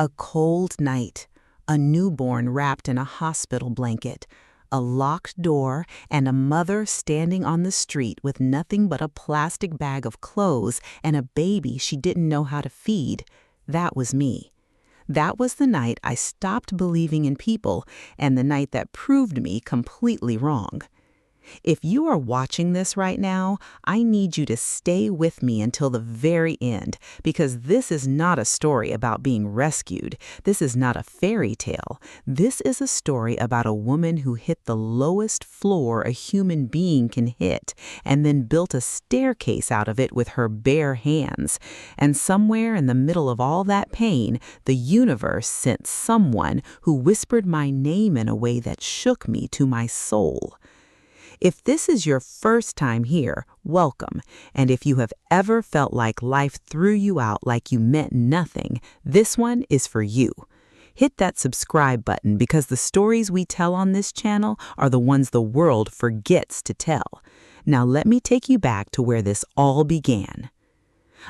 A cold night, a newborn wrapped in a hospital blanket, a locked door, and a mother standing on the street with nothing but a plastic bag of clothes and a baby she didn't know how to feed. That was me. That was the night I stopped believing in people and the night that proved me completely wrong. If you are watching this right now, I need you to stay with me until the very end, because this is not a story about being rescued. This is not a fairy tale. This is a story about a woman who hit the lowest floor a human being can hit and then built a staircase out of it with her bare hands. And somewhere in the middle of all that pain, the universe sent someone who whispered my name in a way that shook me to my soul. If this is your first time here, welcome. And if you have ever felt like life threw you out like you meant nothing, this one is for you. Hit that subscribe button because the stories we tell on this channel are the ones the world forgets to tell. Now let me take you back to where this all began.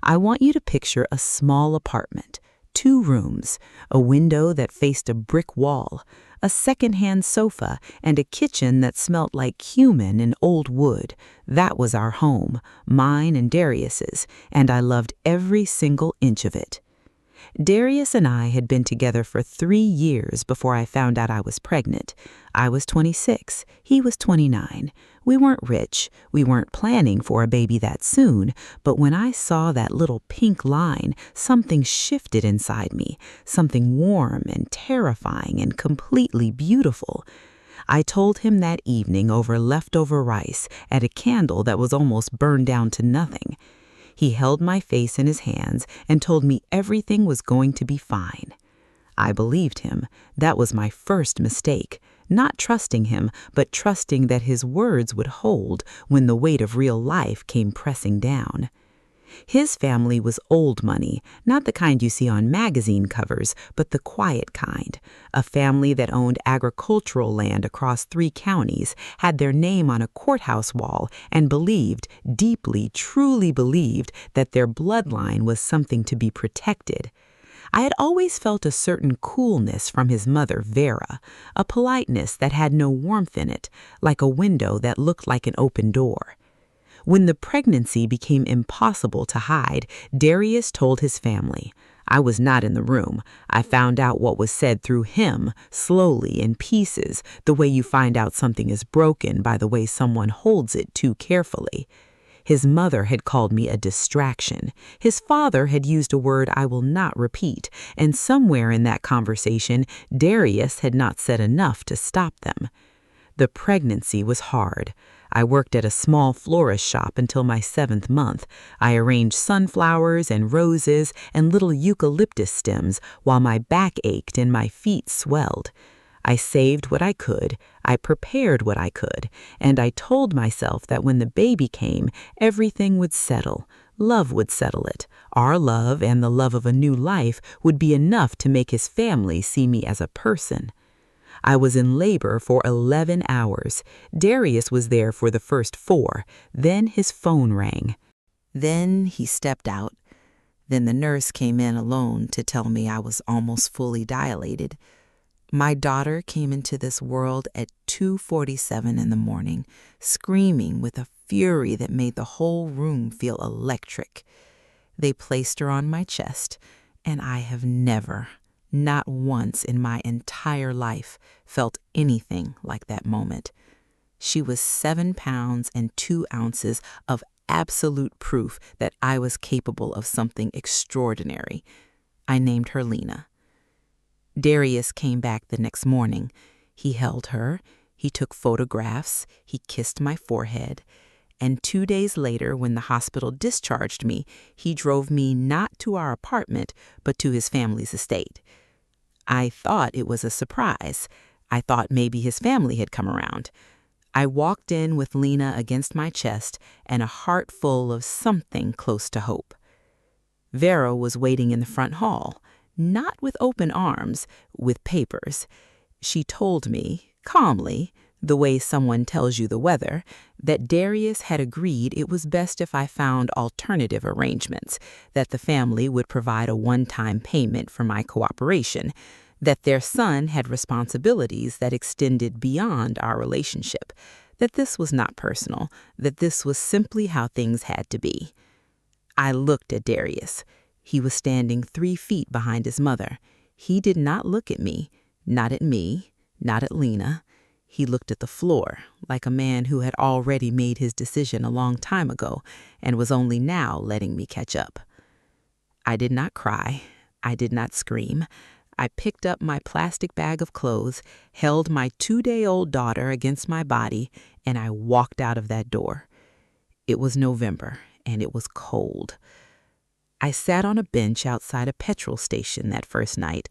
I want you to picture a small apartment, 2 rooms, a window that faced a brick wall, a second-hand sofa, and a kitchen that smelt like cumin and old wood. That was our home, mine and Darius's, and I loved every single inch of it. Darius and I had been together for 3 years before I found out I was pregnant. I was 26, he was 29. We weren't rich, we weren't planning for a baby that soon, but when I saw that little pink line, something shifted inside me, something warm and terrifying and completely beautiful. I told him that evening over leftover rice at a candle that was almost burned down to nothing. He held my face in his hands and told me everything was going to be fine. I believed him. That was my first mistake. Not trusting him, but trusting that his words would hold when the weight of real life came pressing down. His family was old money, not the kind you see on magazine covers, but the quiet kind. A family that owned agricultural land across 3 counties, had their name on a courthouse wall, and believed, deeply, truly believed, that their bloodline was something to be protected. I had always felt a certain coolness from his mother, Vera, a politeness that had no warmth in it, like a window that looked like an open door. When the pregnancy became impossible to hide, Darius told his family. I was not in the room. I found out what was said through him, slowly, in pieces, the way you find out something is broken by the way someone holds it too carefully. His mother had called me a distraction. His father had used a word I will not repeat, and somewhere in that conversation, Darius had not said enough to stop them. The pregnancy was hard. I worked at a small florist shop until my 7th month. I arranged sunflowers and roses and little eucalyptus stems while my back ached and my feet swelled. I saved what I could, I prepared what I could, and I told myself that when the baby came, everything would settle. Love would settle it. Our love and the love of a new life would be enough to make his family see me as a person. I was in labor for 11 hours. Darius was there for the first 4. Then his phone rang. Then he stepped out. Then the nurse came in alone to tell me I was almost fully dilated. My daughter came into this world at 2:47 in the morning, screaming with a fury that made the whole room feel electric. They placed her on my chest, and I have never, not once in my entire life, felt anything like that moment. She was 7 pounds and 2 ounces of absolute proof that I was capable of something extraordinary. I named her Lena. Darius came back the next morning. He held her, he took photographs, he kissed my forehead, and 2 days later, when the hospital discharged me, he drove me not to our apartment, but to his family's estate. I thought it was a surprise. I thought maybe his family had come around. I walked in with Lena against my chest and a heart full of something close to hope. Vera was waiting in the front hall, not with open arms, with papers. She told me, calmly, the way someone tells you the weather, that Darius had agreed it was best if I found alternative arrangements, that the family would provide a one-time payment for my cooperation, that their son had responsibilities that extended beyond our relationship, that this was not personal, that this was simply how things had to be. I looked at Darius. He was standing 3 feet behind his mother. He did not look at me, not at me, not at Lena. He looked at the floor, like a man who had already made his decision a long time ago and was only now letting me catch up. I did not cry. I did not scream. I picked up my plastic bag of clothes, held my 2-day-old daughter against my body, and I walked out of that door. It was November, and it was cold. I sat on a bench outside a petrol station that first night.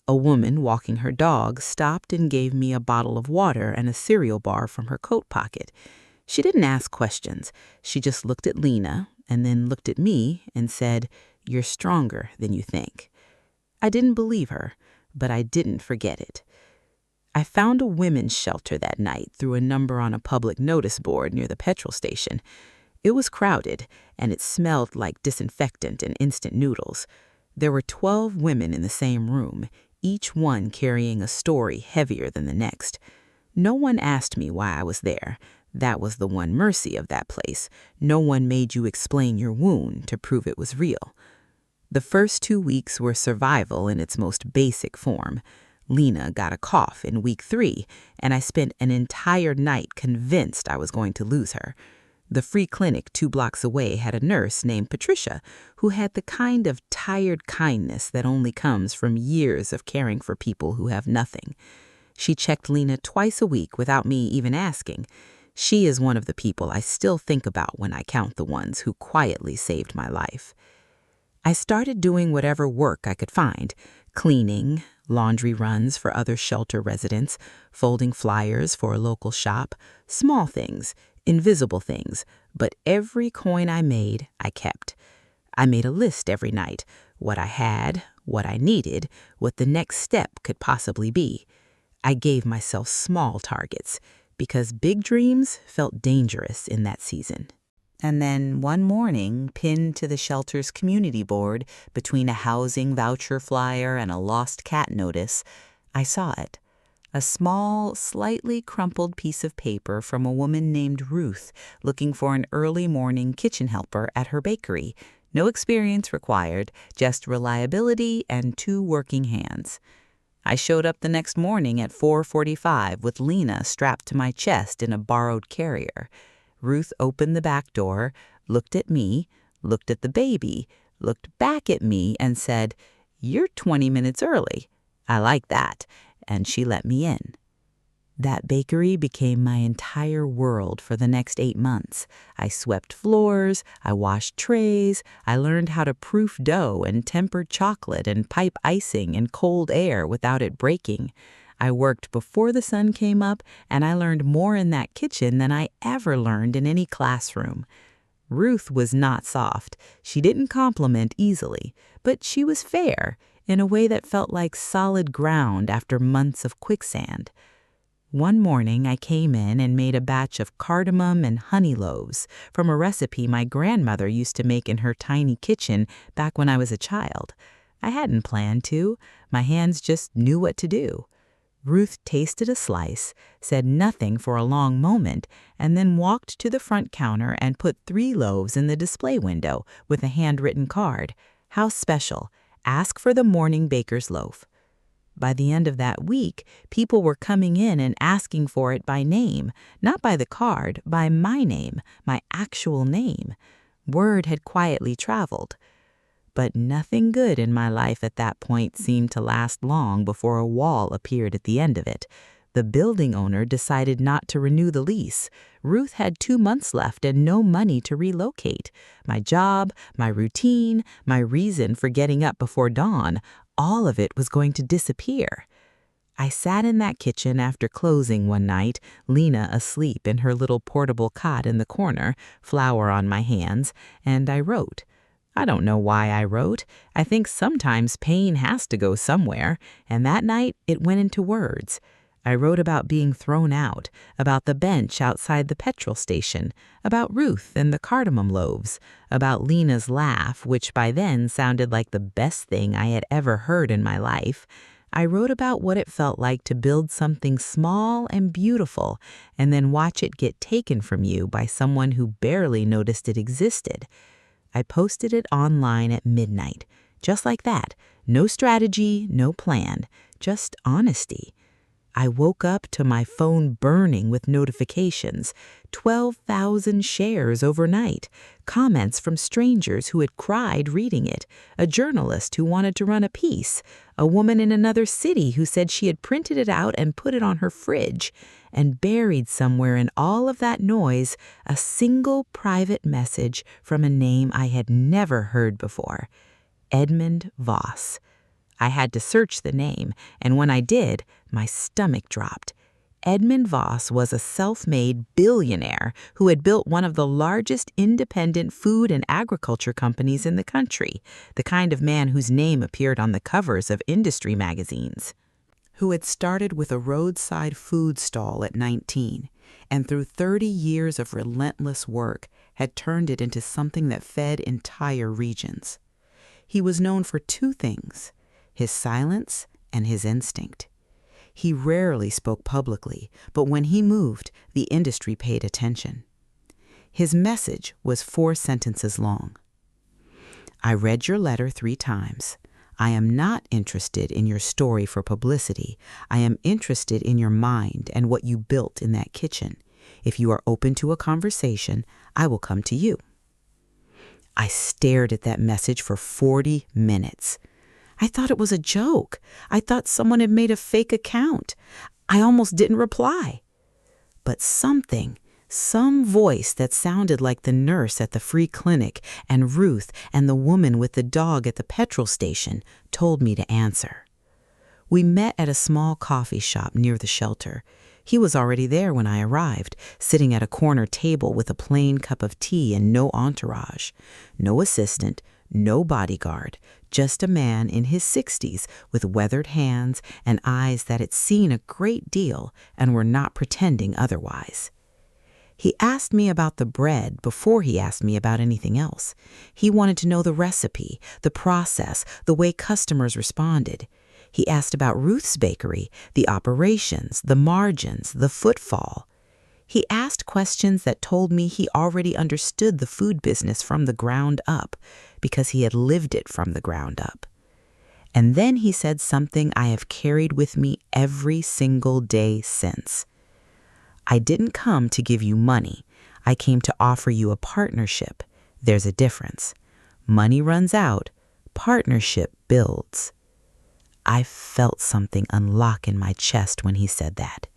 A woman walking her dog stopped and gave me a bottle of water and a cereal bar from her coat pocket. She didn't ask questions. She just looked at Lena and then looked at me and said, "You're stronger than you think." I didn't believe her, but I didn't forget it. I found a women's shelter that night through a number on a public notice board near the petrol station. It was crowded, and it smelled like disinfectant and instant noodles. There were 12 women in the same room, each one carrying a story heavier than the next. No one asked me why I was there. That was the one mercy of that place. No one made you explain your wound to prove it was real. The first 2 weeks were survival in its most basic form. Lena got a cough in week 3, and I spent an entire night convinced I was going to lose her. The free clinic 2 blocks away had a nurse named Patricia who had the kind of tired kindness that only comes from years of caring for people who have nothing. She checked Lena twice a week without me even asking. She is one of the people I still think about when I count the ones who quietly saved my life. I started doing whatever work I could find, cleaning, laundry runs for other shelter residents, folding flyers for a local shop, small things, invisible things, but every coin I made, I kept. I made a list every night, what I had, what I needed, what the next step could possibly be. I gave myself small targets, because big dreams felt dangerous in that season. And then one morning, pinned to the shelter's community board between a housing voucher flyer and a lost cat notice, I saw it. A small, slightly crumpled piece of paper from a woman named Ruth looking for an early morning kitchen helper at her bakery. No experience required, just reliability and 2 working hands. I showed up the next morning at 4:45 with Lena strapped to my chest in a borrowed carrier. Ruth opened the back door, looked at me, looked at the baby, looked back at me and said, "You're 20 minutes early. I like that." And she let me in. That bakery became my entire world for the next 8 months. I swept floors, I washed trays, I learned how to proof dough and temper chocolate and pipe icing in cold air without it breaking. I worked before the sun came up, and I learned more in that kitchen than I ever learned in any classroom. Ruth was not soft. She didn't compliment easily, but she was fair in a way that felt like solid ground after months of quicksand. One morning, I came in and made a batch of cardamom and honey loaves from a recipe my grandmother used to make in her tiny kitchen back when I was a child. I hadn't planned to. My hands just knew what to do. Ruth tasted a slice, said nothing for a long moment, and then walked to the front counter and put 3 loaves in the display window with a handwritten card. How special. Ask for the morning baker's loaf. By the end of that week, people were coming in and asking for it by name, not by the card, by my name, my actual name. Word had quietly traveled. But nothing good in my life at that point seemed to last long before a wall appeared at the end of it. The building owner decided not to renew the lease. Ruth had 2 months left and no money to relocate. My job, my routine, my reason for getting up before dawn, all of it was going to disappear. I sat in that kitchen after closing one night, Lena asleep in her little portable cot in the corner, flour on my hands, and I wrote. I don't know why I wrote. I think sometimes pain has to go somewhere, and that night it went into words. I wrote about being thrown out, about the bench outside the petrol station, about Ruth and the cardamom loaves, about Lena's laugh, which by then sounded like the best thing I had ever heard in my life. I wrote about what it felt like to build something small and beautiful and then watch it get taken from you by someone who barely noticed it existed. I posted it online at midnight, just like that. No strategy, no plan, just honesty. I woke up to my phone burning with notifications, 12,000 shares overnight, comments from strangers who had cried reading it, a journalist who wanted to run a piece, a woman in another city who said she had printed it out and put it on her fridge, and buried somewhere in all of that noise, a single private message from a name I had never heard before, Edmund Voss. I had to search the name, and when I did, my stomach dropped. Edmund Voss was a self-made billionaire who had built one of the largest independent food and agriculture companies in the country, the kind of man whose name appeared on the covers of industry magazines. Who had started with a roadside food stall at 19, and through 30 years of relentless work had turned it into something that fed entire regions. He was known for two things: his silence and his instinct. He rarely spoke publicly, but when he moved, the industry paid attention. His message was 4 sentences long. I read your letter 3 times. I am not interested in your story for publicity. I am interested in your mind and what you built in that kitchen. If you are open to a conversation, I will come to you. I stared at that message for 40 minutes. I thought it was a joke. I thought someone had made a fake account. I almost didn't reply. But some voice that sounded like the nurse at the free clinic and Ruth and the woman with the dog at the petrol station told me to answer. We met at a small coffee shop near the shelter. He was already there when I arrived, sitting at a corner table with a plain cup of tea and no entourage, no assistant, no bodyguard, just a man in his 60s with weathered hands and eyes that had seen a great deal and were not pretending otherwise. He asked me about the bread before he asked me about anything else. He wanted to know the recipe, the process, the way customers responded. He asked about Ruth's bakery, the operations, the margins, the footfall. He asked questions that told me he already understood the food business from the ground up because he had lived it from the ground up. And then he said something I have carried with me every single day since. I didn't come to give you money. I came to offer you a partnership. There's a difference. Money runs out. Partnership builds. I felt something unlock in my chest when he said that.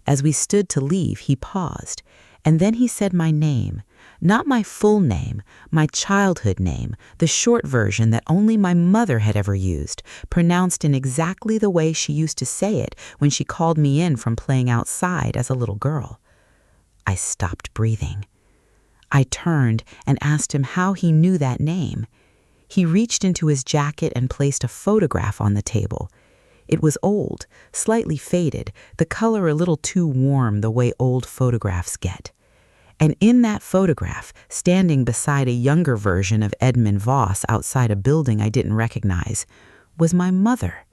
As we stood to leave, he paused, and then he said my name, not my full name, my childhood name, the short version that only my mother had ever used, pronounced in exactly the way she used to say it when she called me in from playing outside as a little girl. I stopped breathing. I turned and asked him how he knew that name. He reached into his jacket and placed a photograph on the table. It was old, slightly faded, the color a little too warm the way old photographs get. And in that photograph, standing beside a younger version of Edmund Voss outside a building I didn't recognize, was my mother.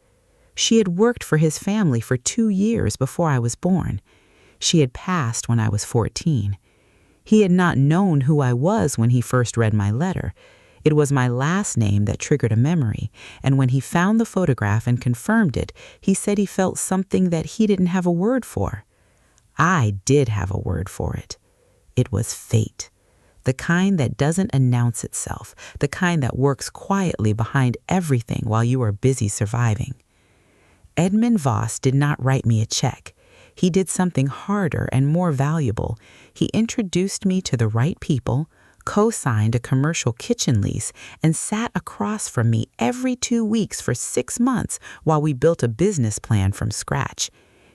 She had worked for his family for 2 years before I was born. She had passed when I was 14. He had not known who I was when he first read my letter. It was my last name that triggered a memory, and when he found the photograph and confirmed it, he said he felt something that he didn't have a word for. I did have a word for it. It was fate, the kind that doesn't announce itself, the kind that works quietly behind everything while you are busy surviving. Edmund Voss did not write me a check. He did something harder and more valuable. He introduced me to the right people, co-signed a commercial kitchen lease, and sat across from me every 2 weeks for 6 months while we built a business plan from scratch.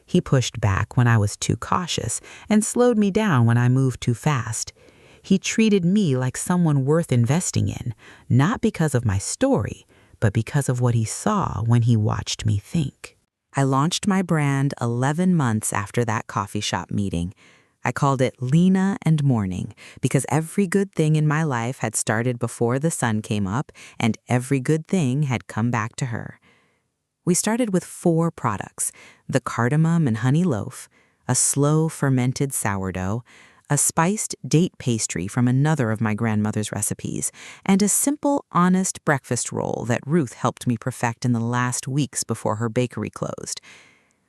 He pushed back when I was too cautious and slowed me down when I moved too fast. He treated me like someone worth investing in, not because of my story, but because of what he saw when he watched me think. I launched my brand 11 months after that coffee shop meeting. I called it Lena and Morning because every good thing in my life had started before the sun came up, and every good thing had come back to her. We started with 4 products: the cardamom and honey loaf, a slow fermented sourdough, a spiced date pastry from another of my grandmother's recipes, and a simple, honest breakfast roll that Ruth helped me perfect in the last weeks before her bakery closed.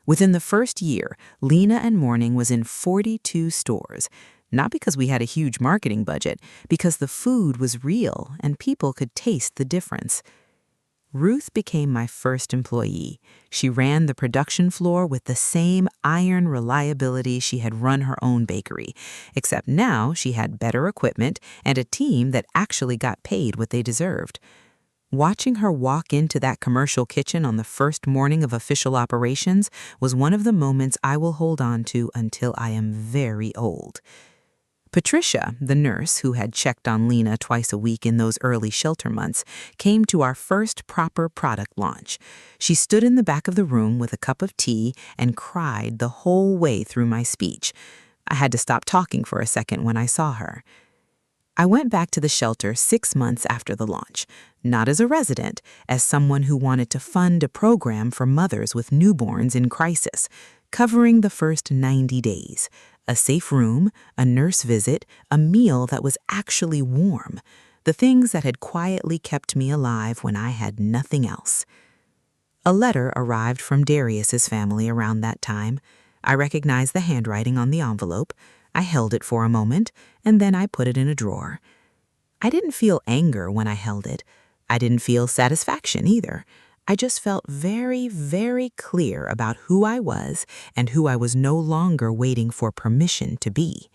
Within the first year, Lena and Morning was in 42 stores, not because we had a huge marketing budget, because the food was real and people could taste the difference. Ruth became my first employee. She ran the production floor with the same iron reliability she had run her own bakery, except now she had better equipment and a team that actually got paid what they deserved. Watching her walk into that commercial kitchen on the first morning of official operations was one of the moments I will hold on to until I am very old. Patricia, the nurse who had checked on Lena twice a week in those early shelter months, came to our first proper product launch. She stood in the back of the room with a cup of tea and cried the whole way through my speech. I had to stop talking for a second when I saw her. I went back to the shelter 6 months after the launch, not as a resident, as someone who wanted to fund a program for mothers with newborns in crisis, covering the first 90 days, a safe room, a nurse visit, a meal that was actually warm, the things that had quietly kept me alive when I had nothing else. A letter arrived from Darius's family around that time. I recognized the handwriting on the envelope. I held it for a moment, and then I put it in a drawer. I didn't feel anger when I held it. I didn't feel satisfaction either. I just felt very, very clear about who I was and who I was no longer waiting for permission to be.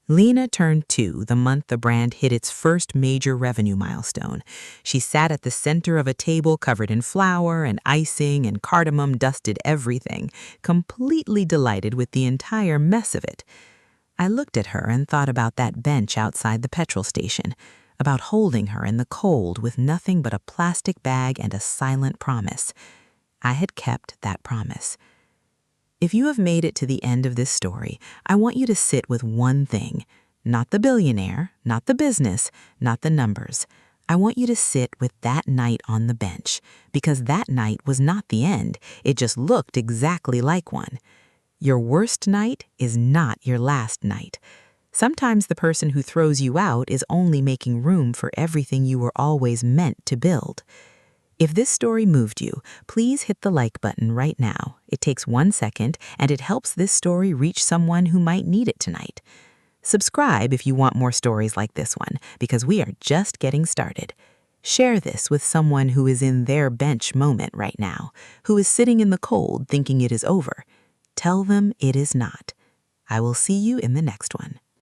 Lena turned 2 the month the brand hit its first major revenue milestone. She sat at the center of a table covered in flour and icing and cardamom dusted everything, completely delighted with the entire mess of it. I looked at her and thought about that bench outside the petrol station, about holding her in the cold with nothing but a plastic bag and a silent promise. I had kept that promise. If you have made it to the end of this story, I want you to sit with one thing, not the billionaire, not the business, not the numbers. I want you to sit with that night on the bench, because that night was not the end. It just looked exactly like one. Your worst night is not your last night. Sometimes the person who throws you out is only making room for everything you were always meant to build. If this story moved you, please hit the like button right now. It takes 1 second, and it helps this story reach someone who might need it tonight. Subscribe if you want more stories like this one, because we are just getting started. Share this with someone who is in their bench moment right now, who is sitting in the cold thinking it is over. Tell them it is not. I will see you in the next one.